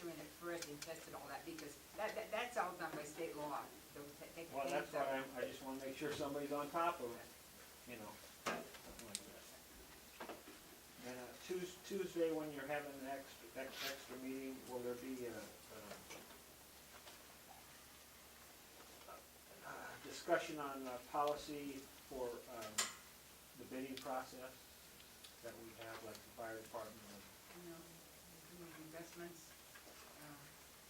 measuring it first and testing all that, because that's all done by state law. Well, that's why I just wanna make sure somebody's on top of it, you know, something like that. And Tuesday, when you're having an extra meeting, will there be a discussion on policy for the bidding process that we have, like the fire department? You know, investments,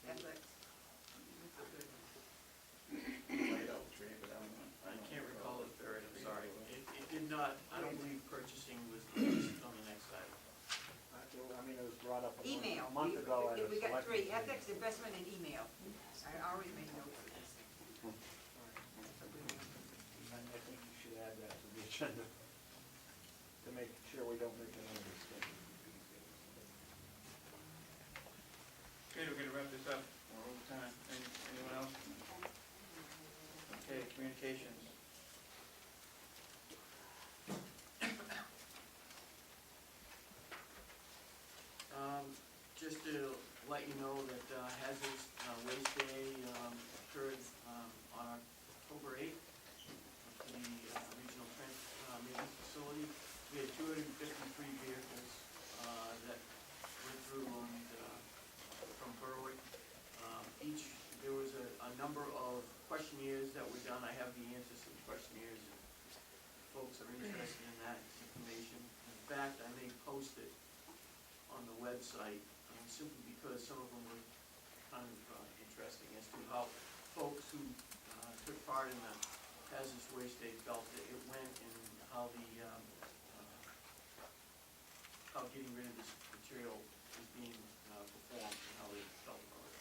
ethics, that's a good one. I can't recall it, Barry, I'm sorry. It did not, I don't believe purchasing was listed on the next item. I mean, it was brought up Email. a month ago at a We got select 3, meeting. ethics, investment, and email. I already made notes of this. All right. I think you should add that to the agenda, to make sure we don't make another mistake. Okay, we're gonna wrap this up, we're over time. Anyone else? Okay, communications. Just to let you know that Hazardous Waste Day occurred on October 8th at the Regional Maintenance Facility. We had 253 vehicles that went through from Berwick. There was a number of questionnaires that were done. I have the answers to the questionnaires if folks are interested in that information. In fact, I may post it on the website simply because some of them were kind of interesting as to how folks who took part in the Hazardous Waste Day felt that it went, and how how getting rid of this material is being performed, and how they felt about it.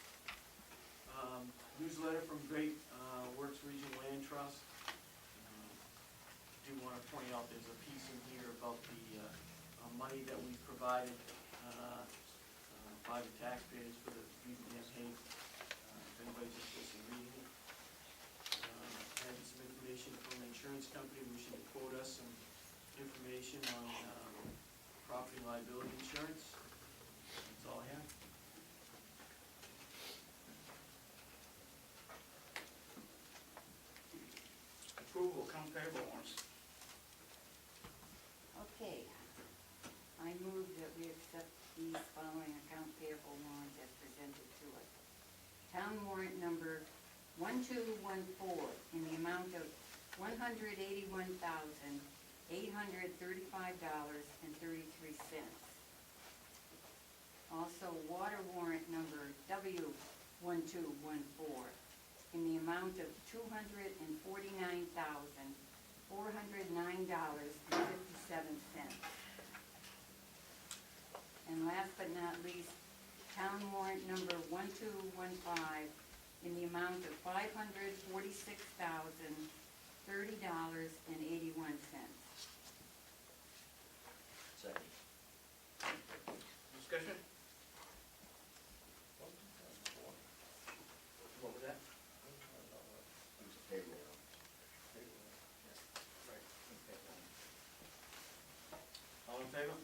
Newsletter from Great Works Regional Land Trust. Do want to point out there's a piece in here about the money that we provided by the taxpayers for the Beaver Dam Hay. If anybody's interested in reading it. Had some information from the insurance company wishing to quote us some information on property liability insurance. That's all I have. Approval, account payable warrants. Okay, I move that we accept these following account payable warrants as presented to us. Town warrant number 1214 in the amount of $181,835.33. Also, water warrant number W1214 in the amount of $249,409.57. And last but not least, town warrant number 1215 in the amount of $546,030.81. Second. Discussion? What was that? It's payroll. Right. All in favor?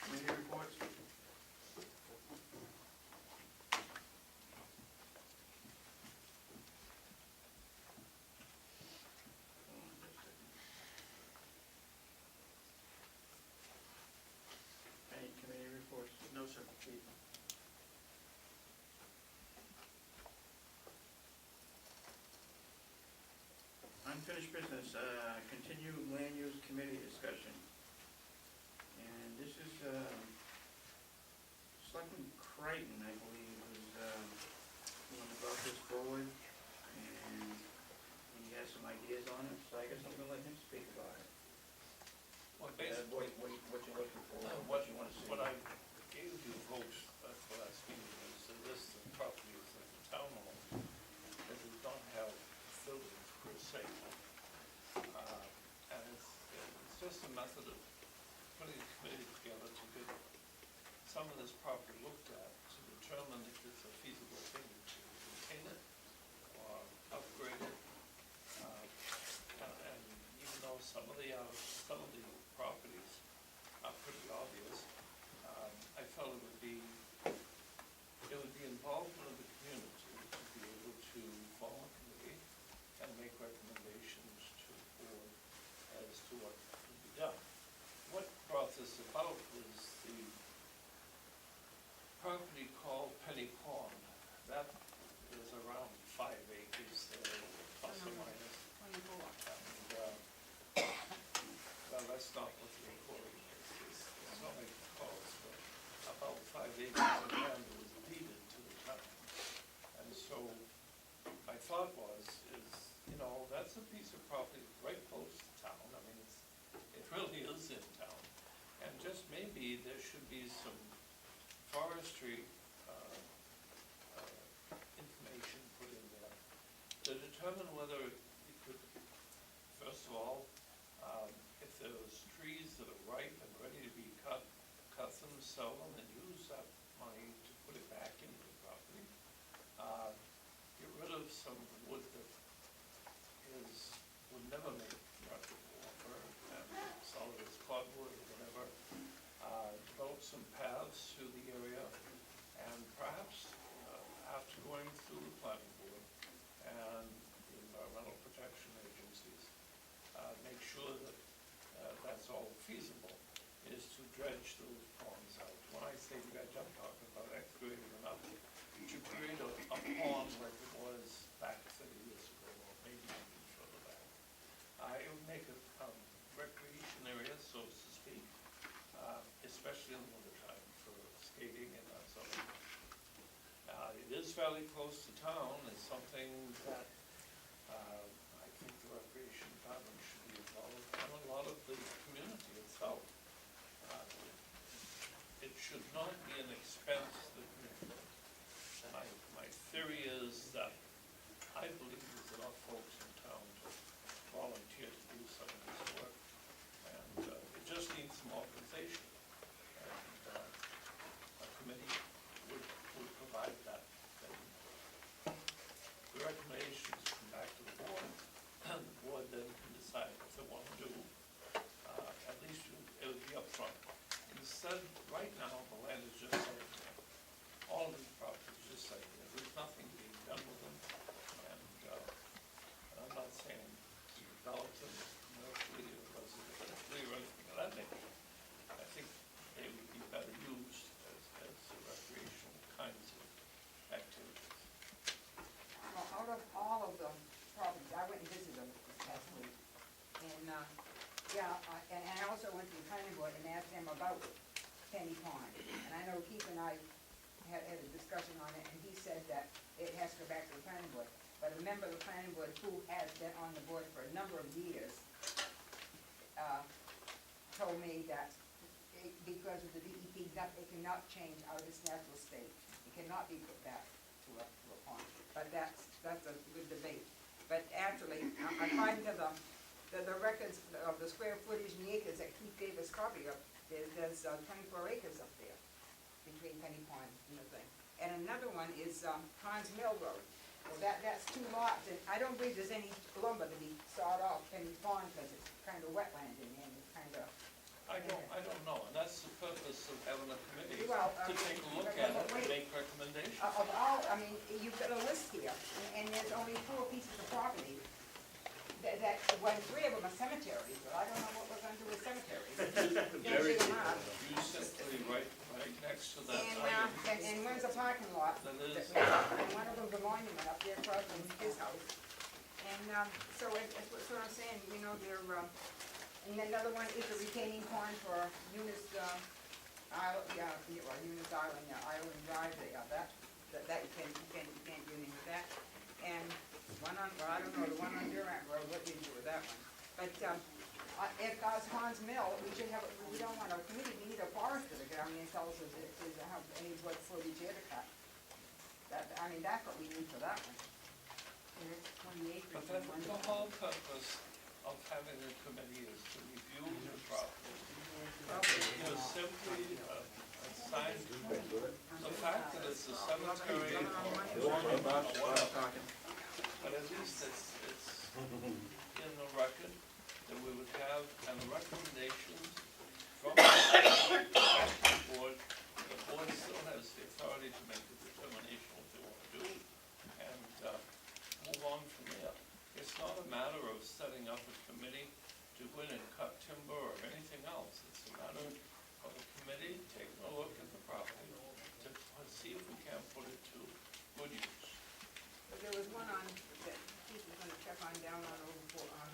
Committee reports? Any committee reports? No, sir. Unfinished business, continued land use committee discussion. And this is, Selectman Crichton, I believe, was, the one that brought this forward, and he has some ideas on it, so I guess I'm gonna let him speak about it. Well, basically, What you're looking for, what what you wanna see. what I gave you folks at the last meeting is a list of properties that the town owns that we don't have facilities per se. And it's just a method of putting a committee together to get some of this property looked at to determine if it's a feasible thing to maintain it or upgrade it. And even though some of the properties forestry, information put in there to determine whether you could, first of all, if there's trees that are ripe and ready to be cut them, sell them, and use that money to put it back into the property. Get rid of some wood that would never make practical lumber, and sell it as cordwood or whatever. Develop some paths through the area, and perhaps, after going through the planning board and the environmental protection agencies, make sure that that's all feasible, is to dredge those ponds out. When I say dredge, I'm talking about excavating enough to create a pond like it was back 30 years ago, or maybe even further back. It would make a recreation area, so to speak, especially in the wintertime for skating and that sort of thing. It is fairly close to town. It's something that I think the recreation department should be involved, and a lot of the community itself. It should not be an expense to the community. My theory is that I believe there's enough folks in town to volunteer to do some of this work, and it just needs some organization. And a committee would provide that. The recommendations come back to the board, and the board then can decide if they want to do, at least it would be upfront. Instead, right now, the land is just sitting there. All of these properties are just sitting there. There's nothing being done with them. And I'm not saying to develop them commercially or residentially or anything of that nature. I think they would be better used as recreational kinds of activities. Well, out of all of the properties, I went and visited them this past week, and, and I also went to the planning board and asked them about Penny Pond. And I know Keith and I had a discussion on it, and he said that it has to go back to the planning board. But a member of the planning board who has been on the board for a number of years, told me that because of the DEP, that it cannot change out of its natural state. It cannot be put back to a pond. But that's a good debate. But actually, according to the records of the square footage and the acres that Keith gave us copy of, there's 24 acres up there between Penny Pond and the thing. And another one is Hans Mill Road. Well, that's 2 lots, and I don't believe there's any lumber to be sawed off Penny Pond because it's kind of wetland in there, and it's kind of. I don't know, and that's the purpose of having a committee, Well, to take a look at it and make recommendations. Of all, I mean, you've got a list here, and there's only 4 pieces of property well, 3 of them are cemeteries, but I don't know what we're gonna do with cemeteries. Very Dig 'em up. You simply right next to that And, item. and one's a parking lot, That is, and one of them's a monument up there across from his house. And, so that's what I'm saying, you know, they're, and another one is a retaining pond for Eunice, Island, Eunice Island, Island Drive, that you can't do anything with that. And one on, well, I don't know, the one on Durant Road, what did you do with that one? But, if it's Hans Mill, we don't want a committee, we need a forester to get down there and tell us if there's any wood footage here to cut. I mean, that's what we need for that one. And it's 20 acres. but and one- the whole purpose of having a committee is to review the property. You know, simply assign the fact that it's a cemetery or whatever. But at least it's in the record that we would have, and the recommendations from the board. The board still has the authority to make a determination what they want to do, and move on from there. It's not a matter of setting up a committee to go in and cut timber or anything else. It's a matter of a committee taking a look at the property to see if we can put it to good use. But there was one on, that Keith was gonna check on down on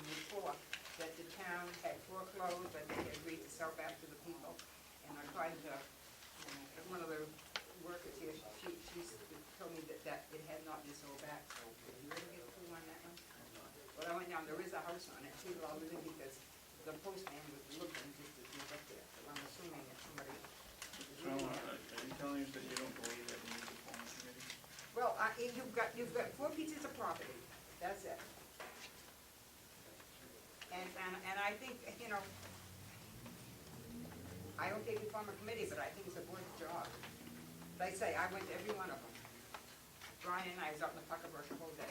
before, that the town had foreclosed, but they had agreed to sell back to the people. And according to, one of the workers here, she told me that it had not been sold back, so did you ever get through on that one? Well, I went down, there is a house on it, people are living because the postman was looking just to see up there, so I'm assuming that somebody. So, are you telling us that you don't believe that we need to form a committee? Well, you've got 4 pieces of property, that's it. And I think, you know, I don't think we form a committee, but I think it's a board's job. Like I say, I went to every one of them. Brian and I was out in the pucker brush the whole day.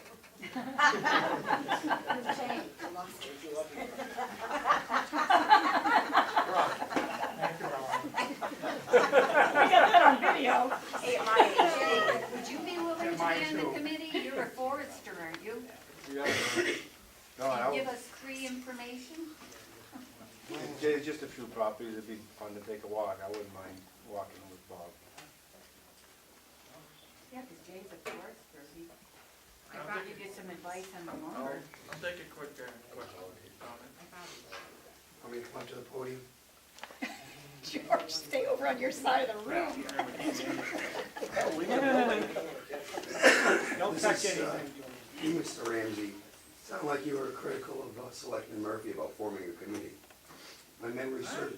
Hey, at my age, Jay, would you be willing to be mine on the too. committee? You're a forester, aren't you? Yeah. No, Can I you give would, us free information? there's just a few properties, it'd be fun to take a walk, I wouldn't mind walking with Bob. Yeah, because Jay's a forester. I I'll thought take you'd get some advice on the I'll, lumber. I'll take a quick comment. Want me to come up to the podium? George, stay over on your side of the room. Don't This touch is, anything. You, Mr. Ramsey, sound like you were critical of Selectman Murphy about forming a committee. My memory serves.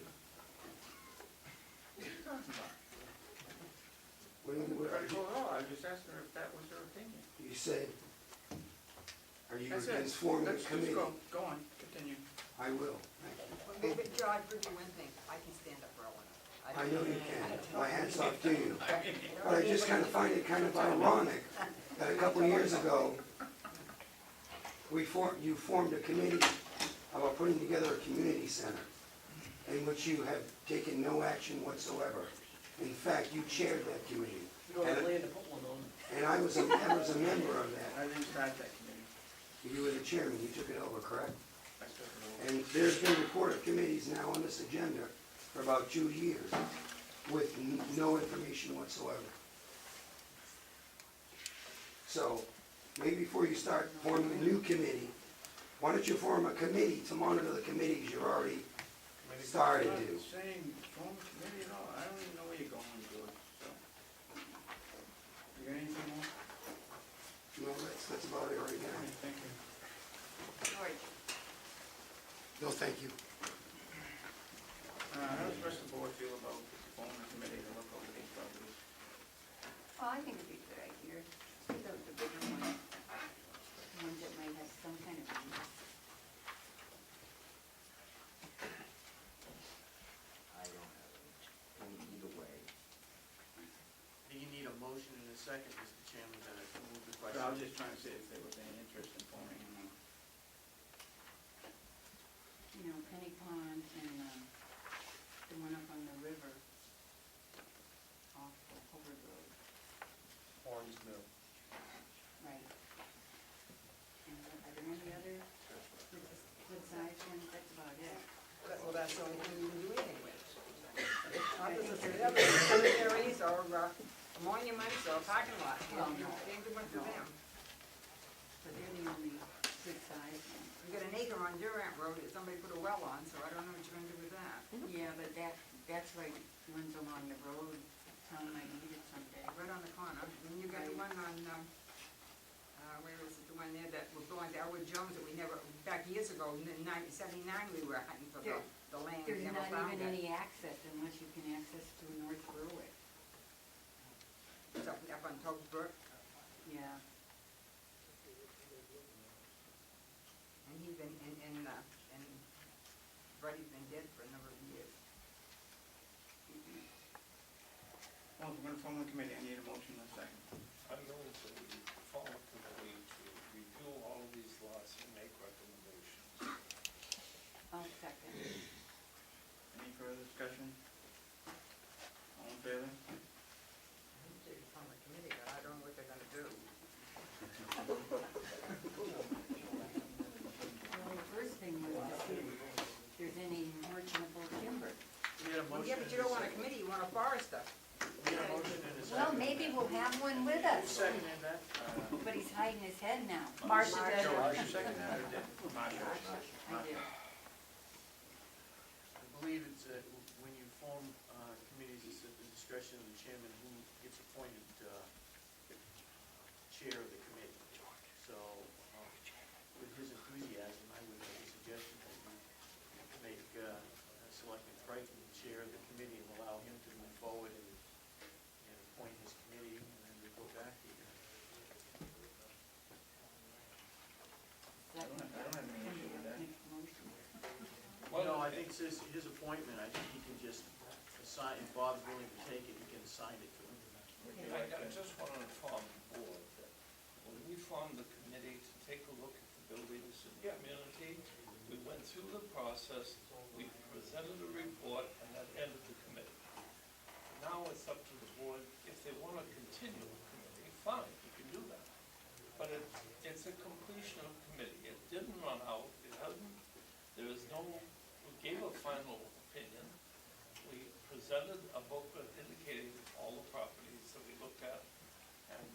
What do you, what are you- I was just asking her if that was her opinion. you said, are you That's it. against forming a Let's just committee? go on, continue. I will, thank you. but George, for you one thing, I can stand up for Ellen. I know you can, my hat's off to you. But I just kind of find it kind of ironic that a couple of years ago, you formed a committee about putting together a community center in which you have taken no action whatsoever. In fact, you chaired that committee. And I was a member of that. I didn't start that committee. You were the chairman, you took it over, correct? I took it over. And there's been report of committees now on this agenda for about 2 years with no information whatsoever. So, maybe before you start forming a new committee, why don't you form a committee to monitor the committees you're already started I'm to? not saying form a committee at all, I don't even know where you're going, George, so. You got anything more? No, that's about it right now. Okay, thank you. George, No, thank you. How does the rest of the board feel about forming a committee to look over these properties? well, I think it'd be a good idea. The bigger ones, the ones that might have some kind of use. I don't have either way. Do you need a motion in a second, Mr. Chairman, to move the But question? I was just trying to see if there was any interest in forming one. You know, Penny Pond and, the one up on the river off the Hobart Road, Orange Mill. right? And are there any other good sized ones? That's about it. Well, that's the only thing you can do anything with. Others are the other cemeteries or monuments or parking lots, you Well, know, no. can't do much with them. But they're the only good sized ones. You got an acre on Durant Road that somebody put a well on, so I don't know what you're gonna do with that. Yeah, but that's right, runs along the road, town might need it someday. Right on the corner, and you got the one on, where is it, the one there that was belonged to Elwood Jones that we never, back years ago, in 1979, we were hunting for the land, we There's never not found even it. any access unless you can access through North Berwick. It's up on Toad Brook, Yeah, and he's been, and Buddy's been dead for a number of years. Well, if we're gonna form a committee, I need a motion in a second. I'm going to form a committee to review all of these lots and make recommendations. I'll second. Any further discussion? All in favor? They could form a committee, but I don't know what they're gonna do. Well, the first thing was to see if there's any merchantable timber. We had a motion. Yeah, but you don't want a committee, you want a forester. We had a motion in a second. Well, maybe we'll have one with Who us, seconded that? but he's hiding his head now. Marcia did. George, you seconded that, or did? Marcia. I do. I believe it's, when you form committees, it's at the discretion of the chairman who gets appointed chair of the committee. So, with his enthusiasm, I would make a suggestion that you make Selectman Crichton chair of the committee and allow him to move forward and I think his appointment, I think he can just assign, if Bob's willing to take it, he can assign it to him. I just want to inform the board that when we formed the committee to take a look at the buildings in the community, we went through the process, we presented a report, and that ended the committee. Now it's up to the board, if they want to continue the committee, fine, you can do that. But it's a completion of committee, it didn't run out, it hasn't, there is no, we gave a final opinion, we presented a booklet indicating all the properties that we looked at and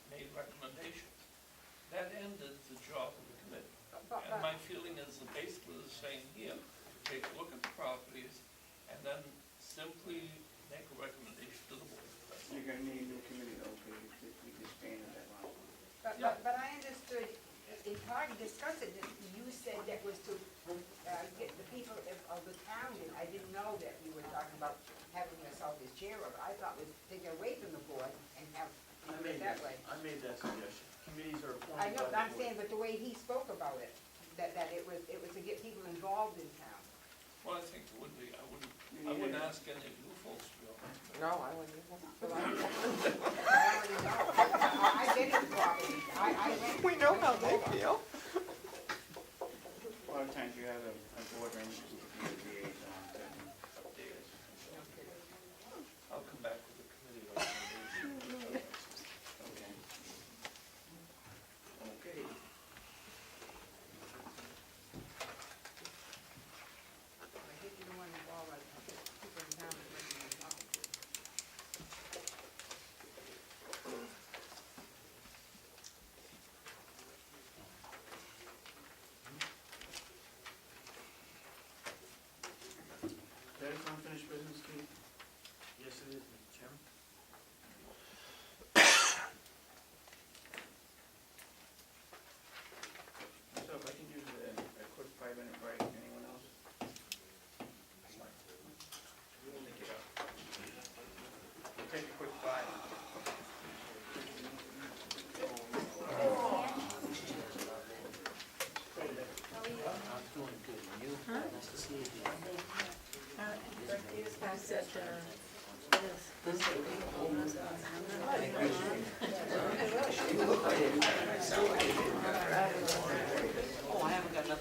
made recommendations. That ended the job of the committee. And my feeling is that basically the same here, take a look at the properties and then simply make a recommendation to the board. That's all. You're gonna need a new committee though, because we disbanded that last one. But I understood, in part of discussing it, you said that was to, get the people of the town, and I didn't know that you were talking about having yourself as chair of it. I thought it was taken away from the board and have, I do it that way. made that suggestion. Committees are appointed I know, by the I'm board. saying, but the way he spoke about it, that it was to get people involved in town. Well, I think it would be, I wouldn't ask any of you folks to go. No, I wouldn't. I already know. I've been in property. I went. We know how they feel. A lot of times you have a board member who can be a liaison to update us. I'll come back with a committee recommendation. Okay. Okay. I think you don't want to involve other people in town that might be involved. That is unfinished business, Keith? Yes, it is, Mr. Chairman. So if I can use a quick 5-minute break, anyone else? Take it up. We'll take a quick 5.